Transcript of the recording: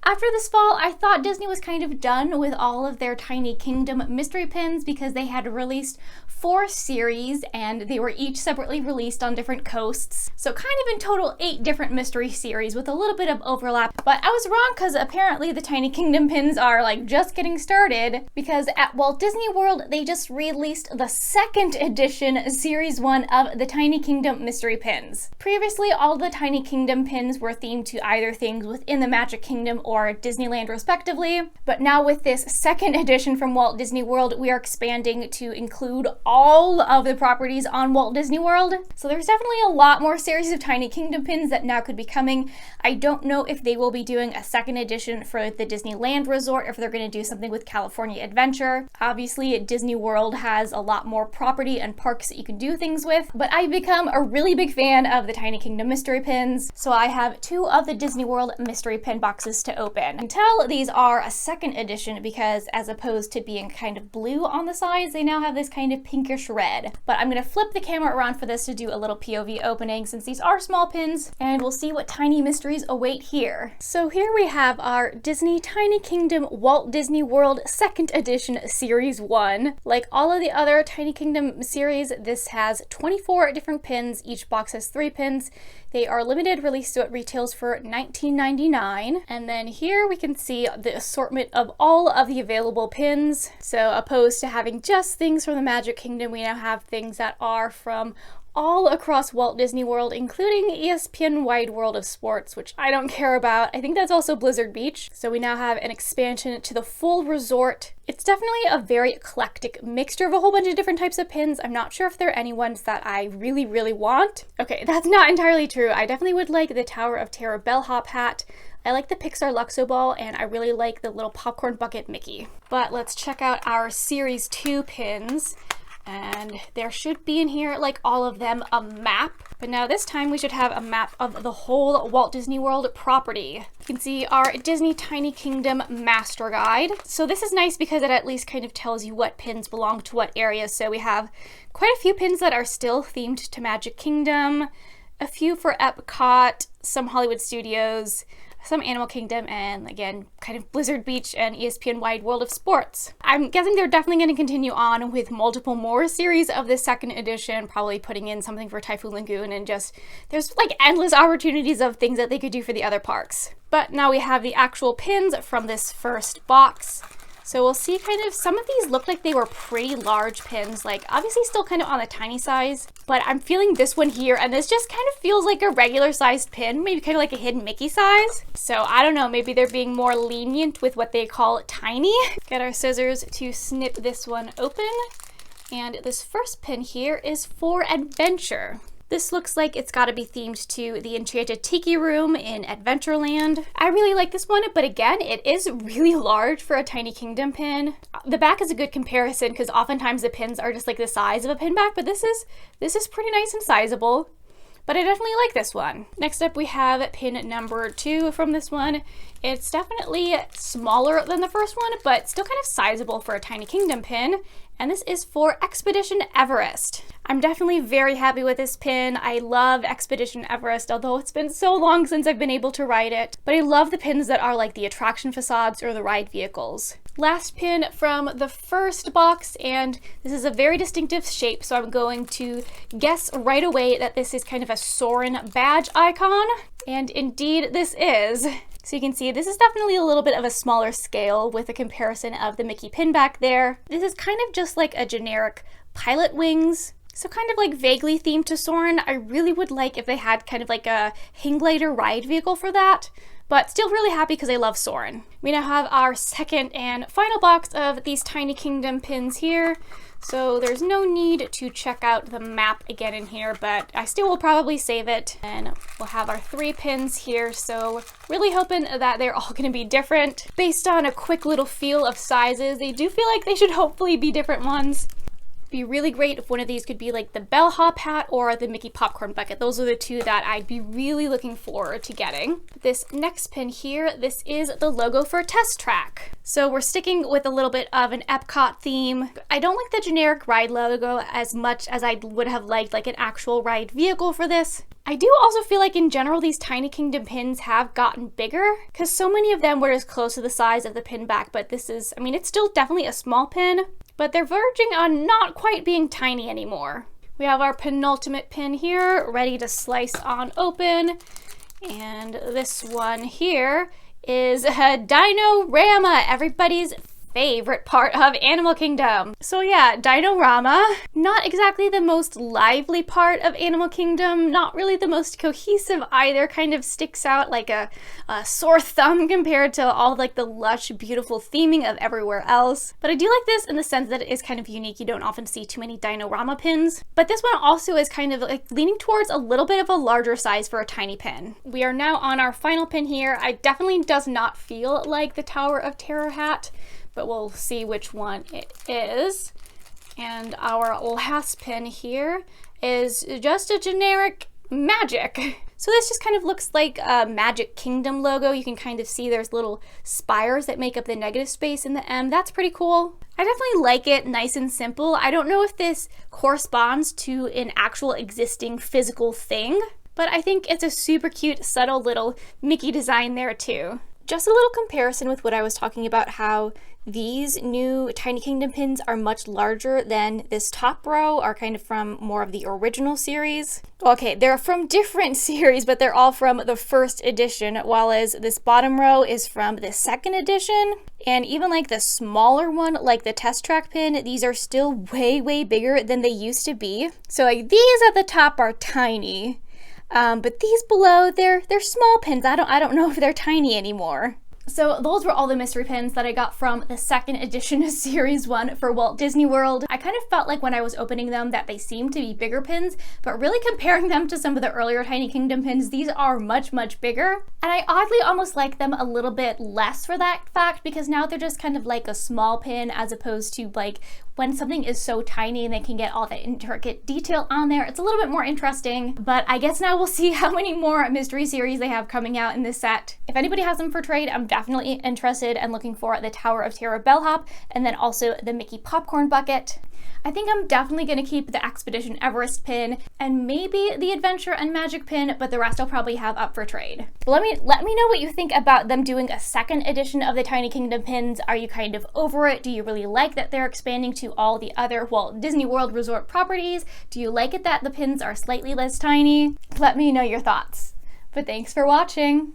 After this fall, I thought Disney was kind of done with all of their Tiny Kingdom mystery pins because they had released 4 series and they were each separately released on different coasts. So kind of in total 8 different mystery series with a little bit of overlap. But I was wrong because apparently the Tiny Kingdom pins are like just getting started, because at Walt Disney World they just released the 2nd edition series 1 of the Tiny Kingdom mystery pins. Previously all the Tiny Kingdom pins were themed to either things within the Magic Kingdom or Disneyland respectively, but now with this 2nd edition from Walt Disney World we are expanding to include all of the properties on Walt Disney World. So there's definitely a lot more series of Tiny Kingdom pins that now could be coming. I don't know if they will be doing a 2nd edition for the Disneyland Resort, if they're going to do something with California Adventure. Obviously Disney World has a lot more property and parks that you can do things with, but I've become a really big fan of the Tiny Kingdom mystery pins, so I have 2 of the Disney World mystery pin boxes to open. I can tell these are a 2nd edition because as opposed to being kind of blue on the sides, they now have this kind of pinkish red. But I'm going to flip the camera around for this to do a little POV opening since these are small pins, and we'll see what tiny mysteries await here. So here we have our Disney Tiny Kingdom Walt Disney World 2nd edition series 1. Like all of the other Tiny Kingdom series, this has 24 different pins. Each box has 3 pins. They are limited release, so it retails for $19.99. And then here we can see the assortment of all of the available pins. So opposed to having just things from the Magic Kingdom, we now have things that are from all across Walt Disney World, including ESPN Wide World of Sports, which I don't care about. I think that's also Blizzard Beach. So we now have an expansion to the full resort. It's definitely a very eclectic mixture of a whole bunch of different types of pins. I'm not sure if there are any ones that I really, really want. Okay, that's not entirely true. I definitely would like the Tower of Terror bellhop hat. I like the Pixar Luxo ball, and I really like the little popcorn bucket Mickey. But let's check out our Series 2 pins. And there should be in here, like all of them, a map. But now this time we should have a map of the whole Walt Disney World property. You can see our Disney Tiny Kingdom Master Guide. So this is nice because it at least kind of tells you what pins belong to what areas. So we have quite a few pins that are still themed to Magic Kingdom, a few for Epcot, some Hollywood Studios, some Animal Kingdom, and again, kind of Blizzard Beach and ESPN Wide World of Sports. I'm guessing they're definitely going to continue on with multiple more series of this 2nd edition, probably putting in something for Typhoon Lagoon, and just, there's like endless opportunities of things that they could do for the other parks. But now we have the actual pins from this first box. So we'll see kind of, some of these look like they were pretty large pins, like obviously still kind of on the tiny size, but I'm feeling this one here, and this just kind of feels like a regular sized pin, maybe kind of like a hidden Mickey size. So I don't know, maybe they're being more lenient with what they call tiny. Get our scissors to snip this one open. And this first pin here is for Adventure. This looks like it's got to be themed to the Enchanted Tiki Room in Adventureland. I really like this one, but again, it is really large for a Tiny Kingdom pin. The back is a good comparison because oftentimes the pins are just like the size of a pin back, but this is pretty nice and sizable. But I definitely like this one. Next up we have pin number 2 from this one. It's definitely smaller than the first one, but still kind of sizable for a Tiny Kingdom pin. And this is for Expedition Everest. I'm definitely very happy with this pin. I love Expedition Everest, although it's been so long since I've been able to ride it. But I love the pins that are like the attraction facades or the ride vehicles. Last pin from the first box, and this is a very distinctive shape, so I'm going to guess right away that this is kind of a Soarin' badge icon. And indeed this is. So you can see this is definitely a little bit of a smaller scale with a comparison of the Mickey pin back there. This is kind of just like a generic pilot wings. So kind of like vaguely themed to Soarin'. I really would like if they had kind of like a hang glider ride vehicle for that. But still really happy because I love Soarin'. We now have our second and final box of these Tiny Kingdom pins here. So there's no need to check out the map again in here, but I still will probably save it. And we'll have our 3 pins here, so really hoping that they're all gonna be different. Based on a quick little feel of sizes, they do feel like they should hopefully be different ones. Be really great if one of these could be like the bellhop hat or the Mickey popcorn bucket. Those are the two that I'd be really looking forward to getting. This next pin here, this is the logo for Test Track. So we're sticking with a little bit of an Epcot theme. I don't like the generic ride logo as much as I would have liked like an actual ride vehicle for this. I do also feel like in general these Tiny Kingdom pins have gotten bigger because so many of them were as close to the size of the pin back, but this is, I mean, it's still definitely a small pin, but they're verging on not quite being tiny anymore. We have our penultimate pin here, ready to slice on open. And this one here is a Dino-Rama, everybody's favorite part of Animal Kingdom. So yeah, Dino-Rama, not exactly the most lively part of Animal Kingdom, not really the most cohesive either, kind of sticks out like a sore thumb compared to all like the lush, beautiful theming of everywhere else. But I do like this in the sense that it is kind of unique. You don't often see too many Dino-Rama pins. But this one also is kind of like leaning towards a little bit of a larger size for a tiny pin. We are now on our final pin here. I definitely does not feel like the Tower of Terror hat, but we'll see which one it is. And our last pin here is just a generic Magic. So this just kind of looks like a Magic Kingdom logo. You can kind of see there's little spires that make up the negative space in the M. That's pretty cool. I definitely like it, nice and simple. I don't know if this corresponds to an actual existing physical thing, but I think it's a super cute, subtle little Mickey design there too. Just a little comparison with what I was talking about, how these new Tiny Kingdom pins are much larger than this top row, are kind of from more of the original series. Okay, they're from different series, but they're all from the first edition, while as this bottom row is from the second edition. And even like the smaller one, like the Test Track pin, these are still way, way bigger than they used to be. So like these at the top are tiny. But these below, they're small pins. I don't know if they're tiny anymore. So those were all the mystery pins that I got from the second edition series 1 for Walt Disney World. I kind of felt like when I was opening them that they seemed to be bigger pins, but really comparing them to some of the earlier Tiny Kingdom pins, these are much, much bigger. And I oddly almost like them a little bit less for that fact, because now they're just kind of like a small pin as opposed to like when something is so tiny and they can get all that intricate detail on there. It's a little bit more interesting, but I guess now we'll see how many more mystery series they have coming out in this set. If anybody has them for trade, I'm definitely interested and looking for the Tower of Terror bellhop and then also the Mickey popcorn bucket. I think I'm definitely going to keep the Expedition Everest pin and maybe the Adventure and Magic pin, but the rest I'll probably have up for trade. But let me know what you think about them doing a second edition of the Tiny Kingdom pins. Are you kind of over it? Do you really like that they're expanding to all the other Walt Disney World resort properties? Do you like it that the pins are slightly less tiny? Let me know your thoughts. But thanks for watching.